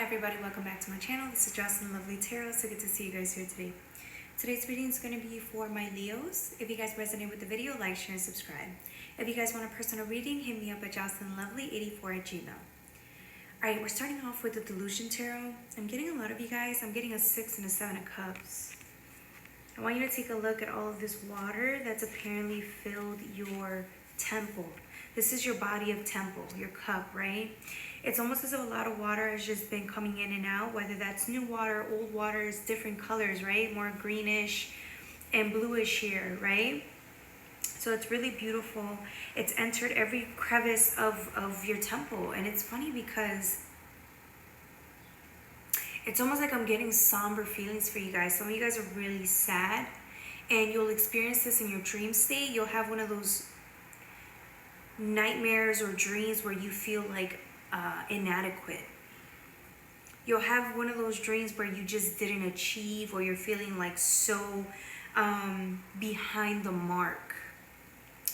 everybody, welcome back to my channel. This is Jocelyn Lovely Tarot. So good to see you guys here today. Today's reading is going to be for my Leos. If you guys resonate with the video, like, share, and subscribe. If you guys want a personal reading, hit me up at jocelynlovely84@gmail. Alright, we're starting off with the Delusion Tarot. I'm getting a lot of you guys. I'm getting a 6 and a 7 of Cups. I want you to take a look at all of this water that's apparently filled your temple. This is your body of temple, your cup, right? It's almost as if a lot of water has just been coming in and out, whether that's new water, old water, is different colors, right? More greenish and bluish here, right? So it's really beautiful. It's entered every crevice of your temple. And it's funny because it's almost like I'm getting somber feelings for you guys. Some of you guys are really sad, and you'll experience this in your dream state. You'll have one of those nightmares or dreams where you feel like inadequate. You'll have one of those dreams where you just didn't achieve, or you're feeling like so behind the mark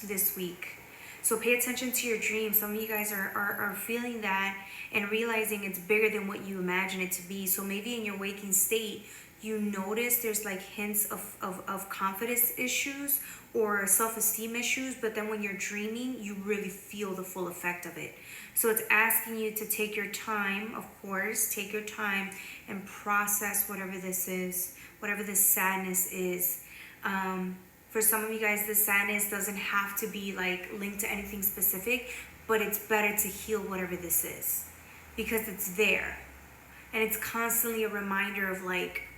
this week. So pay attention to your dreams. Some of you guys are feeling that and realizing it's bigger than what you imagine it to be. So maybe in your waking state, you notice there's like hints of confidence issues or self-esteem issues, but then when you're dreaming, you really feel the full effect of it. So it's asking you to take your time, of course, take your time and process whatever this is, whatever this sadness is. For some of you guys, this sadness doesn't have to be like linked to anything specific, but it's better to heal whatever this is because it's there. And it's constantly a reminder of like,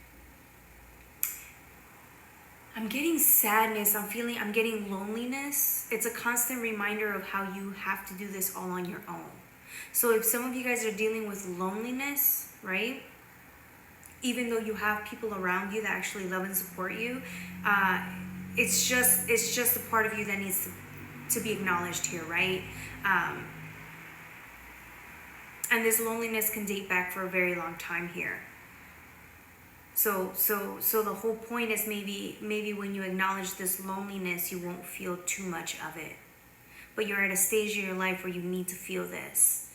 I'm getting sadness, I'm getting loneliness. It's a constant reminder of how you have to do this all on your own. So if some of you guys are dealing with loneliness, right? Even though you have people around you that actually love and support you, it's just a part of you that needs to be acknowledged here, right? And this loneliness can date back for a very long time here. So the whole point is maybe when you acknowledge this loneliness, you won't feel too much of it. But you're at a stage in your life where you need to feel this.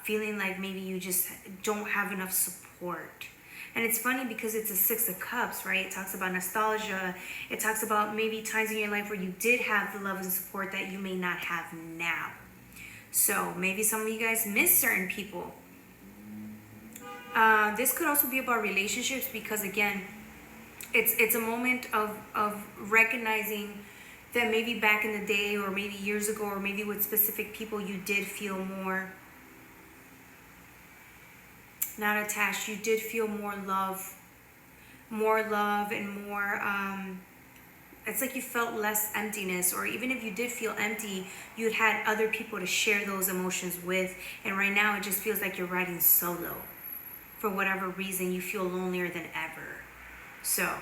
Feeling like maybe you just don't have enough support. And it's funny because it's a 6 of Cups, right? It talks about nostalgia. It talks about maybe times in your life where you did have the love and support that you may not have now. So maybe some of you guys miss certain people. This could also be about relationships because, again, it's a moment of recognizing that maybe back in the day or maybe years ago or maybe with specific people you did feel more not attached. You did feel more love and more, it's like you felt less emptiness, or even if you did feel empty, you'd had other people to share those emotions with. And right now it just feels like you're riding solo. For whatever reason, you feel lonelier than ever. So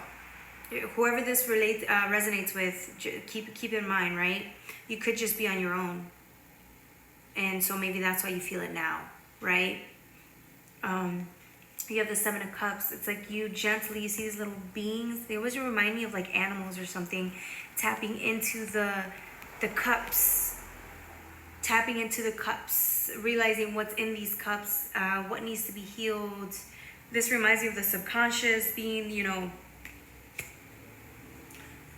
whoever this resonates with, keep in mind, right? You could just be on your own. And so maybe that's why you feel it now, right? You have the 7 of Cups. It's like you gently, you see these little beings. They always remind me of like animals or something, tapping into the cups. Tapping into the cups, realizing what's in these cups, what needs to be healed. This reminds me of the subconscious being,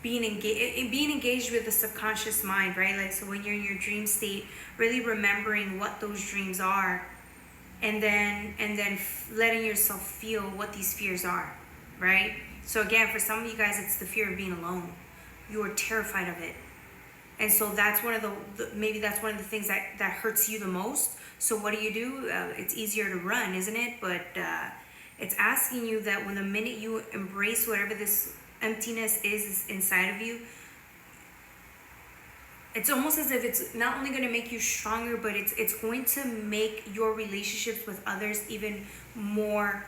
being engaged with the subconscious mind, right? Like, so when you're in your dream state, really remembering what those dreams are, and then letting yourself feel what these fears are, right? So again, for some of you guys, it's the fear of being alone. You are terrified of it. And so that's one of maybe that's one of the things that hurts you the most. So what do? It's easier to run, isn't it? But it's asking you that when the minute you embrace whatever this emptiness is inside of you, it's almost as if it's not only going to make you stronger, but it's going to make your relationships with others even more.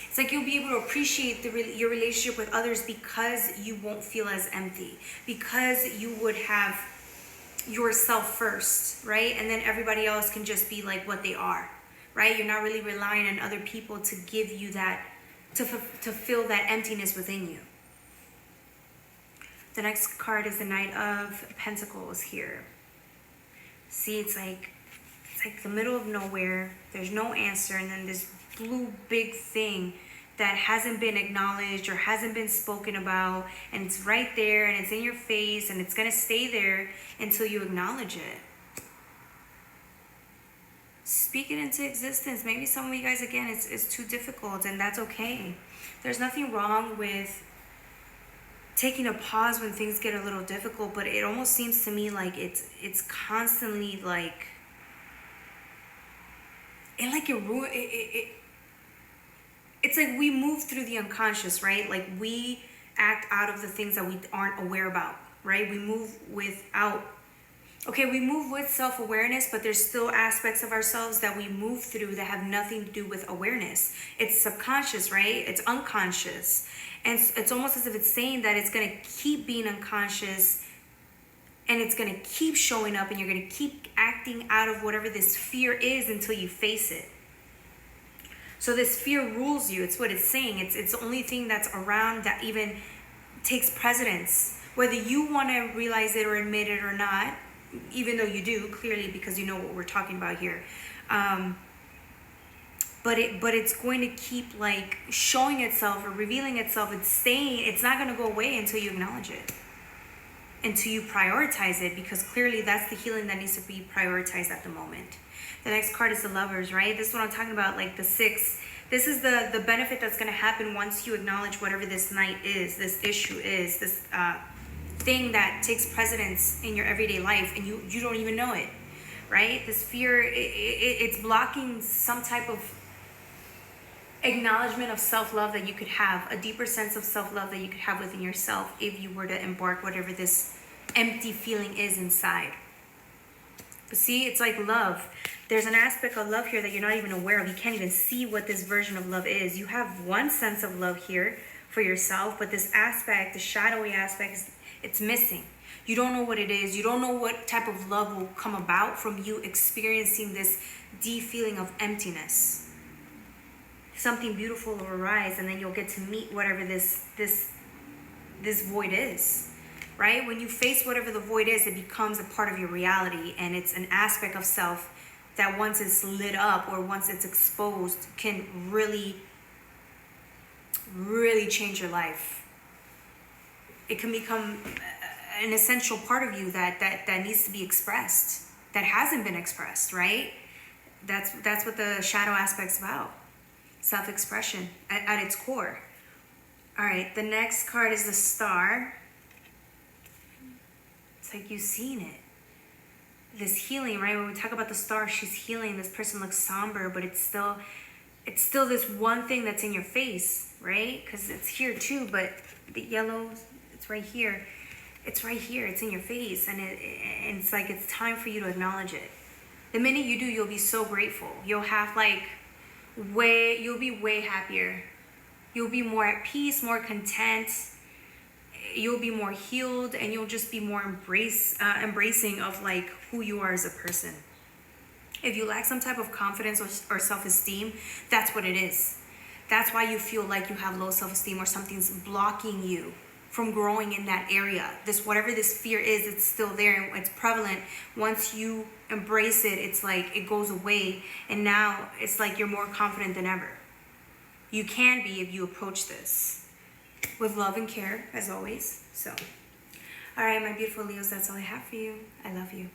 It's like you'll be able to appreciate your relationship with others because you won't feel as empty, because you would have yourself first, right? And then everybody else can just be like what they are, right? You're not really relying on other people to give you that, to fill that emptiness within you. The next card is the Knight of Pentacles here. See, it's like It's like the middle of nowhere. There's no answer, and then this blue big thing that hasn't been acknowledged or hasn't been spoken about, and it's right there and it's in your face and it's gonna stay there until you acknowledge it. Speak it into existence. Maybe some of you guys, again, it's too difficult, and that's okay. There's nothing wrong with taking a pause when things get a little difficult, but it almost seems to me like it's constantly like it's like we move through the unconscious, right? Like we act out of the things that we aren't aware about, right? We move we move with self-awareness, but there's still aspects of ourselves that we move through that have nothing to do with awareness. It's subconscious, right? It's unconscious. And it's almost as if it's saying that it's going to keep being unconscious, and it's going to keep showing up, and you're going to keep acting out of whatever this fear is until you face it. So this fear rules you. It's what it's saying. It's the only thing that's around that even takes precedence. Whether you want to realize it or admit it or not, even though you do, clearly, because you know what we're talking about here. But it's going to keep like showing itself or revealing itself. It's not going to go away until you acknowledge it, until you prioritize it, because clearly that's the healing that needs to be prioritized at the moment. The next card is the Lovers, right? This is what I'm talking about, like the 6. This is the benefit that's going to happen once you acknowledge whatever this night is, this issue is, this thing that takes precedence in your everyday life, and you don't even know it, right? This fear, it's blocking some type of acknowledgement of self-love that you could have, a deeper sense of self-love that you could have within yourself if you were to embark whatever this empty feeling is inside. But see, it's like love. There's an aspect of love here that you're not even aware of. You can't even see what this version of love is. You have one sense of love here for yourself, but this aspect, the shadowy aspect, it's missing. You don't know what it is. You don't know what type of love will come about from you experiencing this deep feeling of emptiness. Something beautiful will arise, and then you'll get to meet whatever this void is. Right? When you face whatever the void is, it becomes a part of your reality, and it's an aspect of self that once it's lit up or once it's exposed can really, really change your life. It can become an essential part of you that needs to be expressed, that hasn't been expressed, right? That's what the shadow aspect's about. Self-expression at its core. All right, the next card is the Star. It's like you've seen it. This healing, right? When we talk about the Star, she's healing. This person looks somber, but it's still this one thing that's in your face, right? Because it's here too, but the yellow, it's right here. It's right here. It's in your face, and it's like it's time for you to acknowledge it. The minute you do, you'll be so grateful. You'll have you'll be way happier. You'll be more at peace, more content. You'll be more healed, and you'll just be more embracing of like who you are as a person. If you lack some type of confidence or self-esteem, that's what it is. That's why you feel like you have low self-esteem, or something's blocking you from growing in that area. Whatever this fear is, it's still there, and it's prevalent. Once you embrace it, it's like it goes away, and now it's like you're more confident than ever. You can be if you approach this with love and care, as always. So, all right, my beautiful Leos, that's all I have for you. I love you.